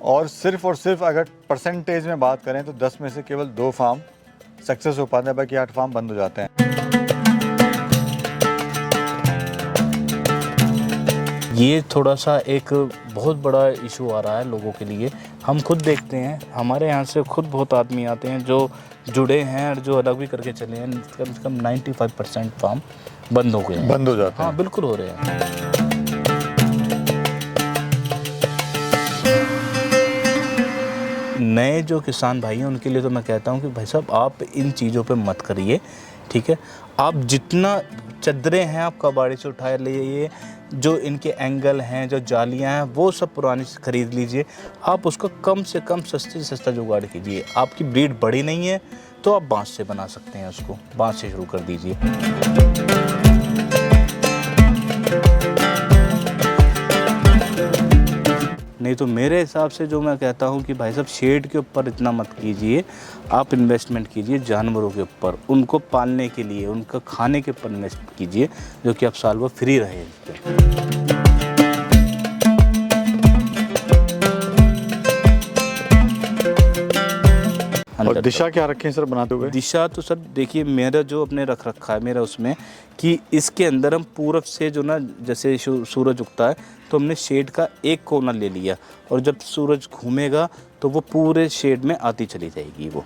और सिर्फ अगर परसेंटेज में बात करें तो 10 में से केवल 2 फार्म सक्सेस हो पाते हैं, बाकी 8 फार्म बंद हो जाते हैं। ये थोड़ा सा एक बहुत बड़ा इशू आ रहा है लोगों के लिए। हम खुद देखते हैं, हमारे यहाँ से खुद बहुत आदमी आते हैं जो जुड़े हैं और जो अलग भी करके चले हैं। कम से कम 95% फार्म बंद हो गए हैं, बंद हो जाते हैं। हाँ बिल्कुल हो रहे हैं। नए जो किसान भाई हैं उनके लिए तो मैं कहता हूँ कि भाई साहब आप इन चीज़ों पे मत करिए, ठीक है। आप जितना चद्दरें हैं आप कबाड़ी से उठा लीजिए, जो इनके एंगल हैं, जो जालियाँ हैं, वो सब पुरानी से ख़रीद लीजिए। आप उसको कम से कम सस्ते से सस्ता जुगाड़ कीजिए। आपकी ब्रीड बड़ी नहीं है तो आप बांस से बना सकते हैं, उसको बांस से शुरू कर दीजिए। नहीं तो मेरे हिसाब से जो मैं कहता हूँ कि भाई साहब शेड के ऊपर इतना मत कीजिए, आप इन्वेस्टमेंट कीजिए जानवरों के ऊपर, उनको पालने के लिए, उनका खाने के ऊपर इन्वेस्ट कीजिए, जो कि आप साल भर फ्री रहे। और दिशा क्या रखें सर बनाते हुए? दिशा तो सर देखिए मेरा जो अपने रख रखा है मेरा उसमें कि इसके अंदर हम पूरब से जो ना जैसे सूरज उगता है तो हमने शेड का एक कोना ले लिया, और जब सूरज घूमेगा तो वो पूरे शेड में आती चली जाएगी वो।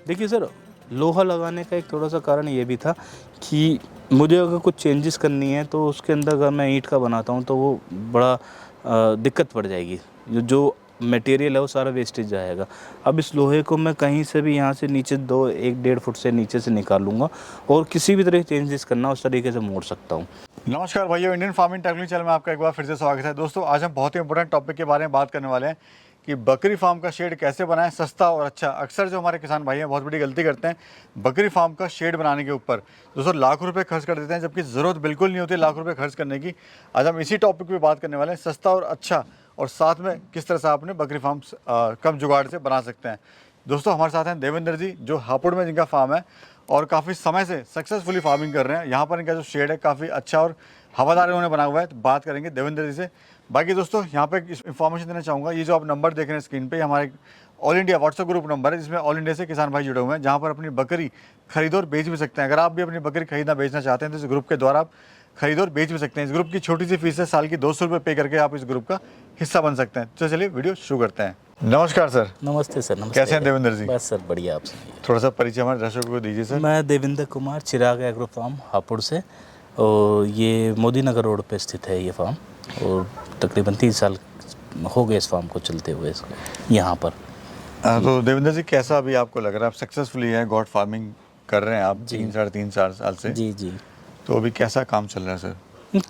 देखिए सर, लोहा लगाने का एक थोड़ा सा कारण ये भी था कि मुझे अगर कुछ चेंजेस करनी है तो उसके अंदर अगर मैं ईंट का बनाता हूँ तो वो बड़ा दिक्कत पड़ जाएगी। जो मटेरियल है वो सारा वेस्टेज जाएगा। अब इस लोहे को मैं कहीं से भी यहाँ से नीचे 1-1.5 फुट से नीचे से निकालूंगा और किसी भी तरह चेंजेस करना उस तरीके से मोड़ सकता हूँ। नमस्कार भाइयों, इंडियन फार्मिंग टेक्निकल चैनल में आपका एक बार फिर से स्वागत है। दोस्तों आज हम बहुत ही इंपॉर्टेंट टॉपिक के बारे में बात करने वाले हैं कि बकरी फार्म का शेड कैसे बनाएं सस्ता और अच्छा। अक्सर जो हमारे किसान भाई हैं बहुत बड़ी गलती करते हैं बकरी फार्म का शेड बनाने के ऊपर। दोस्तों लाखों रुपए खर्च कर देते हैं, जबकि ज़रूरत बिल्कुल नहीं होती लाख रुपए खर्च करने की। आज हम इसी टॉपिक पे बात करने वाले हैं, सस्ता और अच्छा, और साथ में किस तरह से आप अपने बकरी फार्म कम जुगाड़ से बना सकते हैं। दोस्तों हमारे साथ हैं देवेंद्र जी, जो हापुड़ में जिनका फार्म है और काफ़ी समय से सक्सेसफुली फार्मिंग कर रहे हैं। यहाँ पर इनका जो शेड है काफ़ी अच्छा और हवादार इन्होंने बना हुआ है। तो बात करेंगे देवेंद्र जी से। बाकी दोस्तों यहाँ पे इन्फॉर्मेशन देना चाहूँगा, ये जो आप नंबर देख रहे हैं स्क्रीन पे, हमारे all India WhatsApp group number है जिसमें ऑल इंडिया से किसान भाई जुड़े हुए हैं, जहाँ पर अपनी बकरी खरीद और बेच भी सकते हैं। अगर आप भी अपनी बकरी खरीदना बेचना चाहते हैं तो इस ग्रुप के द्वारा आप खरीद और बेच भी सकते हैं। इस ग्रुप की छोटी सी फीस है, साल की 200 रुपये पे करके आप इस ग्रुप का हिस्सा बन सकते हैं। तो चलिए वीडियो शुरू करते हैं। नमस्कार सर। नमस्ते सर। नमस्ते। कैसे हैं देवेंद्र जी? बस सर बढ़िया। आपसे थोड़ा सा परिचय हमारे दर्शकों को दीजिए सर। मैं देवेंद्र कुमार, चिराग एग्रो फार्म हापुड़ से, और ये मोदी नगर रोड पे स्थित है ये फार्म, और तकरीबन 3 साल हो गए इस फार्म को चलते हुए यहाँ पर। तो देवेंद्र जी कैसा अभी आपको लग रहा है? आप सक्सेसफुली हैं, गॉट फार्मिंग कर रहे हैं आप 3-3.5 साल से। जी जी। तो अभी कैसा काम चल रहा है सर?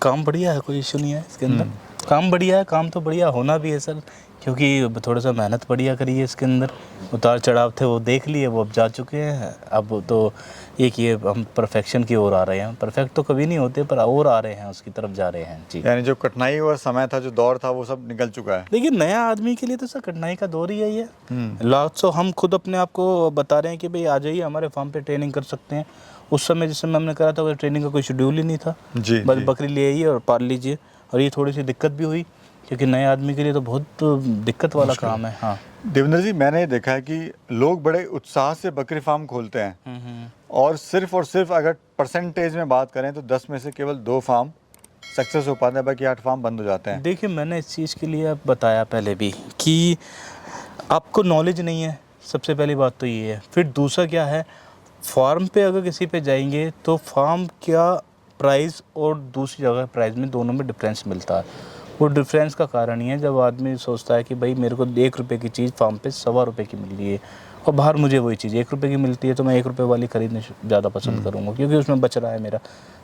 काम बढ़िया है, कोई इशू नहीं है इसके अंदर। काम बढ़िया है, काम तो बढ़िया होना भी है सर, क्योंकि थोड़ा सा मेहनत बढ़िया करी है इसके अंदर। उतार चढ़ाव थे वो देख लिए, वो अब जा चुके हैं। अब तो एक ये हम परफेक्शन की ओर आ रहे हैं। परफेक्ट तो कभी नहीं होते, पर और आ रहे हैं, उसकी तरफ जा रहे हैं जी। यानी जो कठिनाई और समय था, जो दौर था, वो सब निकल चुका है। देखिए नया आदमी के लिए तो सर कठिनाई का दौर ही है ये। लास्ट तो हम खुद अपने आप को बता रहे हैं कि भाई आ जाइए हमारे फार्म पे, ट्रेनिंग कर सकते हैं। उस समय जिस समय हमने करा था ट्रेनिंग का कोई शेड्यूल ही नहीं था जी, बस बकरी ले आइए और पाल लीजिए। और ये थोड़ी सी दिक्कत भी हुई, क्योंकि नए आदमी के लिए तो बहुत दिक्कत वाला काम है। हाँ देवेंद्र जी, मैंने देखा है कि लोग बड़े उत्साह से बकरी फार्म खोलते हैं और सिर्फ अगर परसेंटेज में बात करें तो 10 में से केवल 2 फार्म सक्सेस हो पाते हैं, बाकी 8 फार्म बंद हो जाते हैं। देखिए मैंने इस चीज़ के लिए बताया पहले भी कि आपको नॉलेज नहीं है, सबसे पहली बात तो ये है। फिर दूसरा क्या है, फार्म पे अगर किसी पे जाएंगे तो फार्म क्या प्राइस और दूसरी जगह प्राइस में दोनों में डिफरेंस मिलता है। वो डिफरेंस का कारण ही है जब आदमी सोचता है कि भाई मेरे को 1 रुपये की चीज़ फार्म पे 1.25 रुपये की मिल रही है, और बाहर मुझे वही चीज़ 1 रुपये की मिलती है, तो मैं 1 रुपये वाली ख़रीदना ज़्यादा पसंद करूँगा, क्योंकि उसमें बच रहा है मेरा।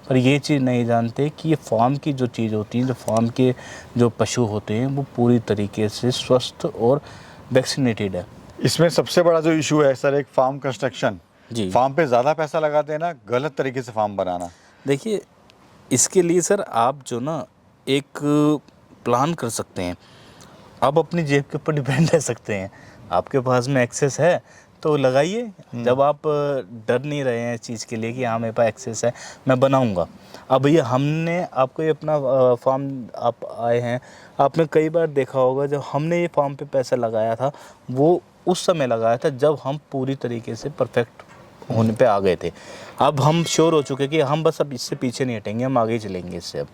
पर ये चीज़ नहीं जानते कि ये फार्म की जो चीज़ होती है, जो फार्म के जो पशु होते हैं, वो पूरी तरीके से स्वस्थ और वैक्सीनेटेड है। इसमें सबसे बड़ा जो इशू है सर, एक फार्म कंस्ट्रक्शन जी। फार्म पे ज़्यादा पैसा लगाते हैं ना, गलत तरीके से फार्म बनाना। देखिए इसके लिए सर आप जो ना एक प्लान कर सकते हैं, आप अपनी जेब के ऊपर डिपेंड रह सकते हैं। आपके पास में एक्सेस है तो लगाइए। जब आप डर नहीं रहे हैं इस चीज़ के लिए कि हाँ मेरे पास एक्सेस है, मैं बनाऊंगा। अब ये हमने आपको ये अपना फार्म आप आए हैं, आपने कई बार देखा होगा जब हमने ये फार्म पे पैसा लगाया था, वो उस समय लगाया था जब हम पूरी तरीके से परफेक्ट होने पे आ गए थे। अब हम श्योर हो चुके कि हम बस अब इससे पीछे नहीं हटेंगे, हम आगे ही चलेंगे इससे अब।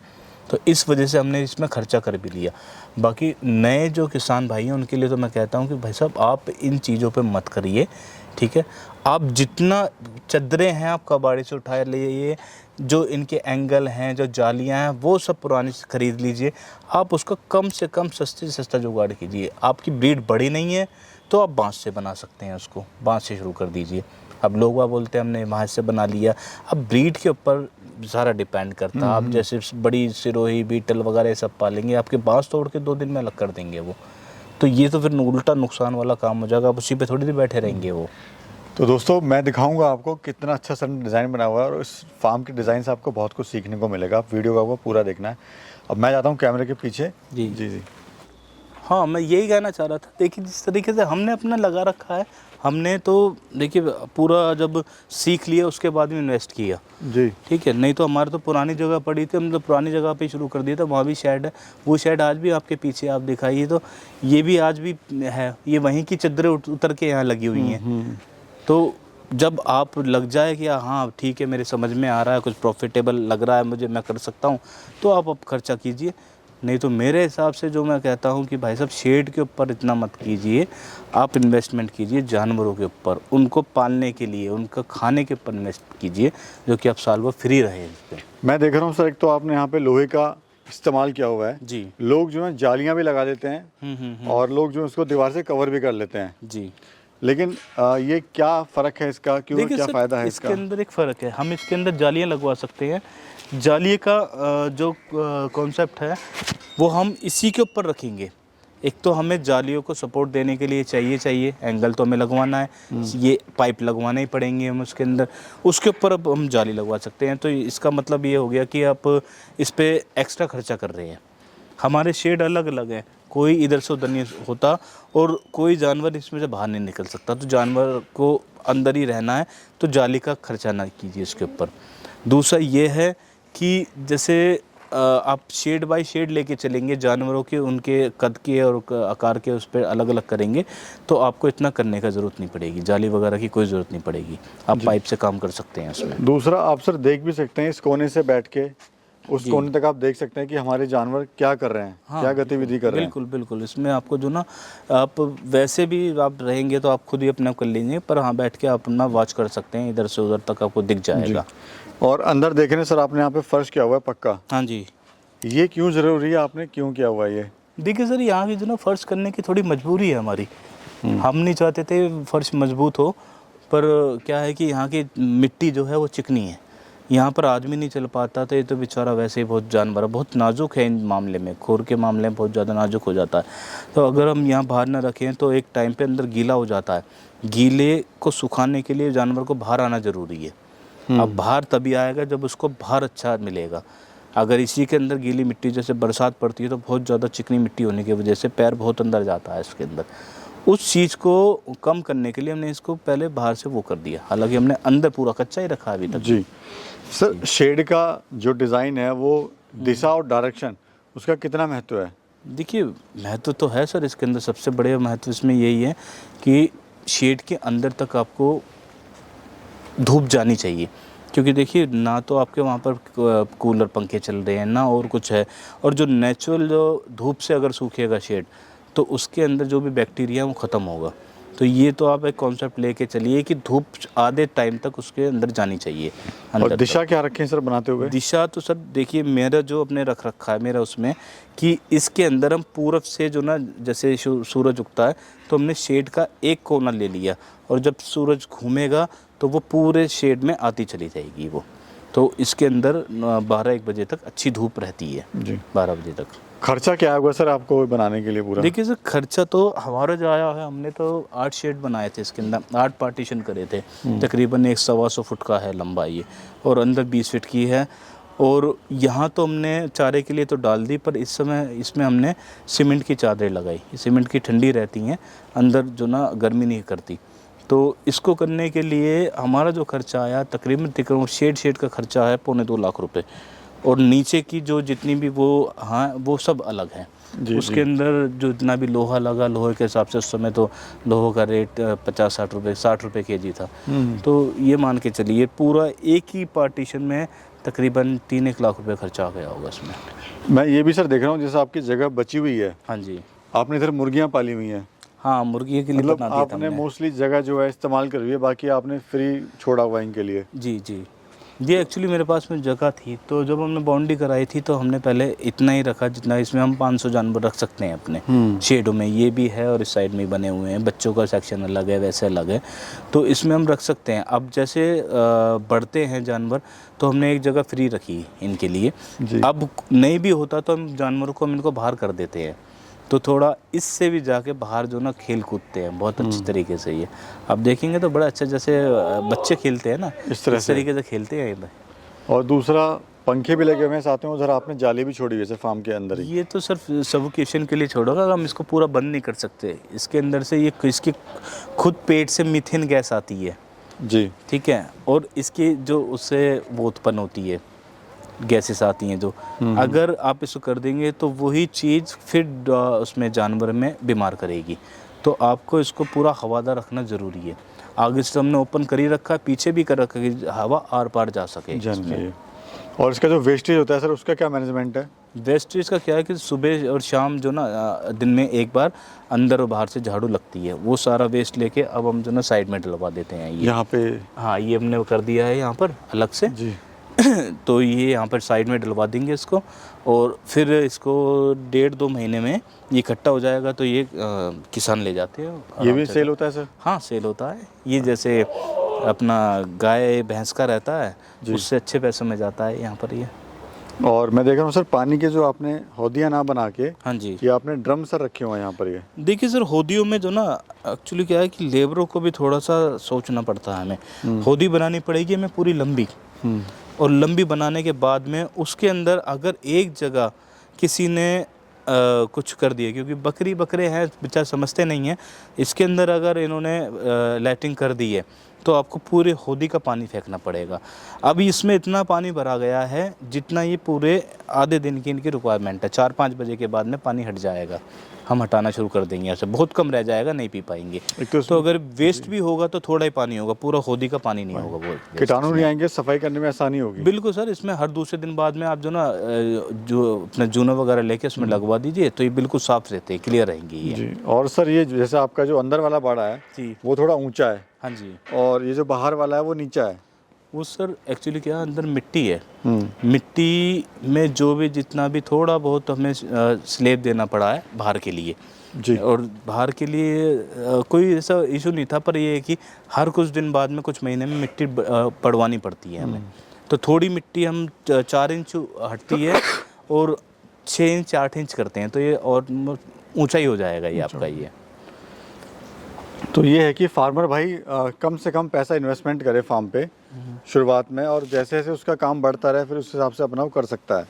तो इस वजह से हमने इसमें खर्चा कर भी लिया। बाकी नए जो किसान भाई हैं उनके लिए तो मैं कहता हूँ कि भाई साहब आप इन चीज़ों पे मत करिए, ठीक है। आप जितना चद्दरें हैं आप कबाड़ी से उठा लिए, जो इनके एंगल हैं, जो जालियाँ हैं, वो सब पुरानी से ख़रीद लीजिए। आप उसका कम से कम सस्ते से सस्ता जुगाड़ कीजिए। आपकी ब्रीड बड़ी नहीं है तो आप बाँस से बना सकते हैं उसको, बाँस से शुरू कर दीजिए। अब लोग वह बोलते हैं हमने बाँस से बना लिया। अब ब्रीड के ऊपर सारा डिपेंड करता है। आप जैसे बड़ी सिरोही, बीटल वगैरह सब पालेंगे, आपके बाँस तोड़ के 2 दिन में अलग कर देंगे वो। तो ये तो फिर उल्टा नुकसान वाला काम हो जाएगा। आप उसी पे थोड़ी देर बैठे रहेंगे वो। तो दोस्तों मैं दिखाऊंगा आपको कितना अच्छा सा डिज़ाइन बना हुआ है, और इस फार्म के डिज़ाइन से आपको बहुत कुछ सीखने को मिलेगा। आप वीडियो को आपको पूरा देखना है। अब मैं जाता हूँ कैमरे के पीछे। जी जी जी। हाँ, मैं यही कहना चाह रहा था। देखिए जिस तरीके से हमने अपना लगा रखा है, हमने तो देखिए पूरा जब सीख लिया उसके बाद में इन्वेस्ट किया, जी ठीक है। नहीं तो हमारे तो पुरानी जगह पड़ी थी, हम तो पुरानी जगह पे शुरू कर दिया था। वहाँ भी शेड है, वो शेड आज भी आपके पीछे आप दिखाइए तो ये भी आज भी है। ये वहीं की चद्दरें उतर के यहाँ लगी हुई हैं। तो जब आप लग जाए कि हाँ ठीक है मेरे समझ में आ रहा है, कुछ प्रॉफिटेबल लग रहा है मुझे, मैं कर सकता हूँ, तो आप अब खर्चा कीजिए। नहीं तो मेरे हिसाब से जो मैं कहता हूँ कि भाई साहब शेड के ऊपर इतना मत कीजिए, आप इन्वेस्टमेंट कीजिए जानवरों के ऊपर, उनको पालने के लिए, उनका खाने के ऊपर इन्वेस्ट कीजिए, जो कि आप साल भर फ्री रहे इस पर। मैं देख रहा हूँ सर, एक तो आपने यहाँ पे लोहे का इस्तेमाल किया हुआ है। जी। लोग जो है जालियाँ भी लगा देते हैं, और लोग जो उसको दीवार से कवर भी कर लेते हैं। जी। लेकिन ये क्या फ़र्क है इसका, क्यों, देखिए क्या सर, फ़ायदा है इसके इसका? अंदर एक फ़र्क है। हम इसके अंदर जालियाँ लगवा सकते हैं। जाली का जो कॉन्सेप्ट है वो हम इसी के ऊपर रखेंगे। एक तो हमें जालियों को सपोर्ट देने के लिए चाहिए एंगल तो हमें लगवाना है, ये पाइप लगवाने ही पड़ेंगे हम उसके अंदर, उसके ऊपर अब हम जाली लगवा सकते हैं। तो इसका मतलब ये हो गया कि आप इस पर एक्स्ट्रा खर्चा कर रहे हैं। हमारे शेड अलग अलग हैं, कोई इधर से उधर नहीं होता और कोई जानवर इसमें से बाहर नहीं निकल सकता। तो जानवर को अंदर ही रहना है, तो जाली का खर्चा ना कीजिए इसके ऊपर। दूसरा ये है कि जैसे आप शेड बाय शेड लेके चलेंगे जानवरों के, उनके कद के और आकार के उस पर अलग अलग करेंगे, तो आपको इतना करने का ज़रूरत नहीं पड़ेगी, जाली वगैरह की कोई ज़रूरत नहीं पड़ेगी। आप पाइप से काम कर सकते हैं उसमें। दूसरा आप सर देख भी सकते हैं, इस कोने से बैठ के उस कोने तक आप देख सकते हैं कि हमारे जानवर क्या कर रहे हैं, क्या गतिविधि कर रहे हैं। बिल्कुल बिल्कुल। इसमें आपको जो ना, आप वैसे भी आप रहेंगे तो आप खुद ही अपने आप कर लीजिए, पर हाँ बैठ के आप अपना वॉच कर सकते हैं, इधर से उधर तक आपको दिख जाएगा। और अंदर देख रहे हैं सर, आपने यहाँ पे फर्श किया हुआ है पक्का। हाँ जी। ये क्यों ज़रूरी है, आपने क्यों किया हुआ है ये? देखिए सर, यहाँ की जो ना फर्श करने की थोड़ी मजबूरी है हमारी। हम नहीं चाहते थे फर्श मजबूत हो, पर क्या है कि यहाँ की मिट्टी जो है वो चिकनी है, यहाँ पर आदमी नहीं चल पाता। तो ये तो बेचारा वैसे ही बहुत जानवर है, बहुत नाजुक है इन मामले में, खुर के मामले में बहुत ज़्यादा नाजुक हो जाता है। तो अगर हम यहाँ बाहर ना रखें तो एक टाइम पे अंदर गीला हो जाता है। गीले को सुखाने के लिए जानवर को बाहर आना ज़रूरी है। अब बाहर तभी आएगा जब उसको बाहर अच्छा मिलेगा। अगर इसी के अंदर गीली मिट्टी, जैसे बरसात पड़ती है तो बहुत ज़्यादा चिकनी मिट्टी होने की वजह से पैर बहुत अंदर जाता है इसके अंदर। उस चीज़ को कम करने के लिए हमने इसको पहले बाहर से वो कर दिया, हालांकि हमने अंदर पूरा कच्चा ही रखा अभी तक। जी सर, शेड का जो डिज़ाइन है वो दिशा और डायरेक्शन, उसका कितना महत्व है? देखिए महत्व तो है सर, इसके अंदर सबसे बड़े महत्व इसमें यही है कि शेड के अंदर तक आपको धूप जानी चाहिए। क्योंकि देखिए ना तो आपके वहाँ पर कूलर पंखे चल रहे हैं ना और कुछ है, और जो नेचुरल जो धूप से अगर सूखेगा शेड तो उसके अंदर जो भी बैक्टीरिया है वो ख़त्म होगा। तो ये तो आप एक कॉन्सेप्ट लेके चलिए कि धूप आधे टाइम तक उसके अंदर जानी चाहिए। और दिशा क्या रखें सर बनाते हुए? दिशा तो सर देखिए मेरा जो अपने रख रखा है मेरा उसमें कि इसके अंदर हम पूरब से जो ना, जैसे सूरज उगता है तो हमने शेड का एक कोना ले लिया, और जब सूरज घूमेगा तो वो पूरे शेड में आती चली जाएगी वो। तो इसके अंदर 12-1 बजे तक अच्छी धूप रहती है जी, 12 बजे तक। खर्चा क्या होगा सर आपको बनाने के लिए पूरा? देखिए सर, खर्चा तो हमारा जो आया है, हमने तो 8 शेड बनाए थे, इसके अंदर 8 पार्टीशन करे थे। तकरीबन 1-125 फुट का है लंबाई ये, और अंदर 20 फीट की है। और यहाँ तो हमने चारे के लिए तो डाल दी, पर इस समय इसमें हमने सीमेंट की चादरें लगाई। सीमेंट की ठंडी रहती हैं, अंदर जो ना गर्मी नहीं करती। तो इसको करने के लिए हमारा जो खर्चा आया तकरीबन शेड का खर्चा है 2.25 लाख रुपए, और नीचे की जो जितनी भी वो हाँ वो सब अलग है। उसके अंदर जो जितना भी लोहा लगा, लोहे के हिसाब से उस समय तो लोहे का रेट 50-60 रुपये 60 रुपये kg था। तो ये मान के चलिए पूरा एक ही पार्टीशन में तकरीबन 3-1 लाख रुपए खर्चा आ गया होगा इसमें। मैं ये भी सर देख रहा हूँ जैसे आपकी जगह बची हुई है, हाँ जी, आपने इधर मुर्गियाँ पाली हुई हैं, हाँ मुर्गी के लिए मतलब बना दिया था आपने हमने। मोस्टली जगह जो है इस्तेमाल करी हुई है, बाकी आपने फ्री छोड़ा हुआ है इनके लिए। जी जी, ये एक्चुअली मेरे पास में जगह थी, तो जब हमने बाउंड्री कराई थी तो हमने पहले इतना ही रखा जितना इसमें हम 500 जानवर रख सकते हैं अपने शेडों में। ये भी है और इस साइड में बने हुए हैं, बच्चों का सेक्शन अलग है, वैसे अलग है, तो इसमें हम रख सकते हैं। अब जैसे बढ़ते हैं जानवर तो हमने एक जगह फ्री रखी इनके लिए। अब नहीं भी होता तो हम जानवरों को हम इनको बाहर कर देते हैं, तो थोड़ा इससे भी जाके बाहर जो ना खेल कूदते हैं बहुत अच्छी तरीके से। ये आप देखेंगे तो बड़ा अच्छा, जैसे बच्चे खेलते हैं ना इस तरीके से खेलते हैं ये। और दूसरा पंखे भी लगे हुए हैं साथ में, उधर आपने जाली भी छोड़ी हुई है फार्म के अंदर ही। ये तो सिर्फ सफोकेशन के लिए छोड़ा होगा, हम इसको पूरा बंद नहीं कर सकते। इसके अंदर से ये इसके खुद पेट से मीथेन गैस आती है जी, ठीक है, और इसकी जो उससे वो उत्पन्न होती है गैसेस आती हैं जो, अगर आप इसको कर देंगे तो वही चीज़ फिर उसमें जानवर में बीमार करेगी। तो आपको इसको पूरा हवादार रखना ज़रूरी है। आगे से हमने ओपन कर ही रखा है, पीछे भी कर रखा है कि हवा आर पार जा सके इसमें। और इसका जो वेस्टेज होता है सर, उसका क्या मैनेजमेंट है? वेस्टेज का क्या है कि सुबह और शाम जो ना दिन में एक बार अंदर और बाहर से झाड़ू लगती है, वो सारा वेस्ट लेके अब हम जो ना साइड में डलवा देते हैं ये यहाँ पे। हाँ, ये हमने कर दिया है यहाँ पर अलग से जी। तो ये यहाँ पर साइड में डलवा देंगे इसको, और फिर इसको 1.5-2 महीने में ये इकट्ठा हो जाएगा, तो ये किसान ले जाते हैं। ये भी सेल होता है सर? हाँ सेल होता है। ये जैसे अपना गाय भैंस का रहता है, उससे अच्छे पैसों में जाता है यहाँ पर ये। और मैं देख रहा हूँ सर पानी के जो आपने हौदियाँ ना बना के, हाँ जी, ये आपने ड्रम सर रखे हुए हैं यहाँ पर। ये देखिए सर, हौदियों में जो ना एक्चुअली क्या है कि लेबरों को भी थोड़ा सा सोचना पड़ता है हमें। हौदी बनानी पड़ेगी हमें पूरी लंबी, और लंबी बनाने के बाद में उसके अंदर अगर एक जगह किसी ने कुछ कर दिया, क्योंकि बकरे हैं बेचारे समझते नहीं हैं, इसके अंदर अगर इन्होंने लैट्रिन कर दी है तो आपको पूरे हौदी का पानी फेंकना पड़ेगा। अब इसमें इतना पानी भरा गया है जितना ये पूरे आधे दिन की इनकी रिक्वायरमेंट है। 4-5 बजे के बाद में पानी हट जाएगा, हम हटाना शुरू कर देंगे, ऐसे बहुत कम रह जाएगा, नहीं पी पाएंगे। तो अगर वेस्ट भी होगा तो थोड़ा ही पानी होगा, पूरा हौदी का पानी नहीं होगा। वो कीटाणु नहीं आएंगे, सफाई करने में आसानी होगी। बिल्कुल सर, इसमें हर दूसरे दिन बाद में आप जो ना जो अपना जूना वगैरह लेके उसमें लगवा दीजिए, तो ये बिल्कुल साफ रहते हैं, क्लियर रहेंगे ये जी। और सर ये जैसे आपका जो अंदर वाला बाड़ा है जी, वो थोड़ा ऊंचा है। हाँ जी, और ये जो बाहर वाला है वो नीचा है। वो सर एक्चुअली क्या अंदर मिट्टी है, मिट्टी में जो भी जितना भी थोड़ा बहुत हमें स्लेब देना पड़ा है बाहर के लिए जी। और बाहर के लिए कोई ऐसा इशू नहीं था, पर ये है कि हर कुछ दिन बाद में कुछ महीने में मिट्टी पड़वानी पड़ती है हमें। तो थोड़ी मिट्टी हम 4 इंच हटती है और 6 इंच 8 इंच करते हैं, तो ये और ऊंचाई हो जाएगा ये आपका ये। तो ये है कि फार्मर भाई कम से कम पैसा इन्वेस्टमेंट करे फार्म पे शुरुआत में, और जैसे जैसे उसका काम बढ़ता रहे फिर उस हिसाब से अपना वो कर सकता है।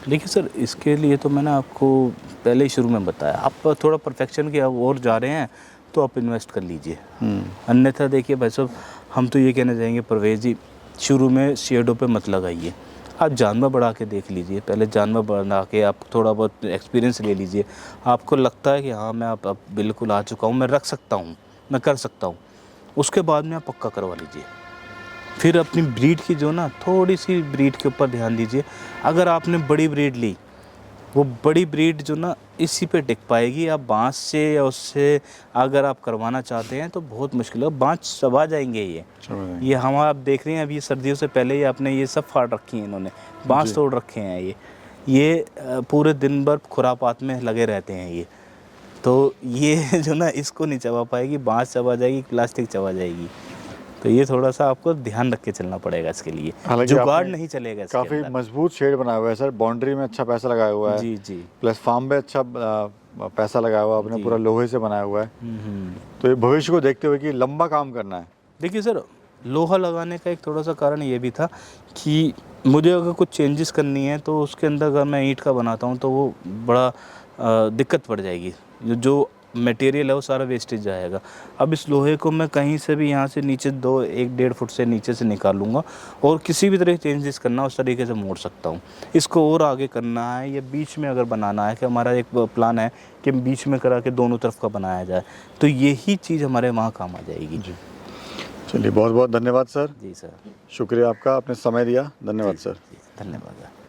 देखिए सर, इसके लिए तो मैंने आपको पहले ही शुरू में बताया, आप थोड़ा परफेक्शन की और जा रहे हैं तो आप इन्वेस्ट कर लीजिए। अन्यथा देखिए भाई साहब, हम तो ये कहना चाहेंगे परवेज जी, शुरू में शेडों पे मत लगाइए, आप जानवर बढ़ा के देख लीजिए। पहले जानवर बढ़ा के आप थोड़ा बहुत एक्सपीरियंस ले लीजिए, आपको लगता है कि हाँ मैं अब बिल्कुल आ चुका हूँ, मैं रख सकता हूँ, मैं कर सकता हूँ, उसके बाद में आप पक्का करवा लीजिए। फिर अपनी ब्रीड की जो ना थोड़ी सी ब्रीड के ऊपर ध्यान दीजिए। अगर आपने बड़ी ब्रीड ली, वो बड़ी ब्रीड जो ना इसी पे टिक पाएगी। आप बांस से या उससे अगर आप करवाना चाहते हैं तो बहुत मुश्किल है, बांस चबा जाएंगे ये हम आप देख रहे हैं अभी सर्दियों से पहले ही आपने ये सब फाड़ रखी हैं, इन्होंने बांस तोड़ रखे हैं। ये पूरे दिन भर खुरापात में लगे रहते हैं ये, तो ये जो ना इसको नहीं चबा पाएगी, बांस चबा जाएगी, प्लास्टिक चबा जाएगी। तो ये थोड़ा सा आपको ध्यान रख के चलना पड़ेगा इसके लिए, जुगाड़ नहीं चलेगा इसके काफ़ी मजबूत शेड बनाया हुआ है सर, बाउंड्री में अच्छा पैसा लगाया हुआ है जी जी, प्लस फार्म में अच्छा पैसा लगाया हुआ है आपने, पूरा लोहे से बनाया हुआ है। तो ये भविष्य को देखते हुए कि लंबा काम करना है। देखिए सर, लोहा लगाने का एक थोड़ा सा कारण ये भी था कि मुझे अगर कुछ चेंजेस करनी है तो उसके अंदर अगर मैं ईंट का बनाता हूँ तो वो बड़ा दिक्कत पड़ जाएगी। जो मटेरियल है वो सारा वेस्टेज जाएगा। अब इस लोहे को मैं कहीं से भी यहाँ से नीचे 1-1.5 फुट से नीचे से निकालूंगा और किसी भी तरह चेंजेस करना उस तरीके से मोड़ सकता हूँ। इसको और आगे करना है या बीच में अगर बनाना है, कि हमारा एक प्लान है कि बीच में करा के दोनों तरफ का बनाया जाए, तो यही चीज़ हमारे वहाँ काम आ जाएगी। जी चलिए बहुत बहुत धन्यवाद सर। जी सर, शुक्रिया आपका, आपने समय दिया, धन्यवाद सर। धन्यवाद।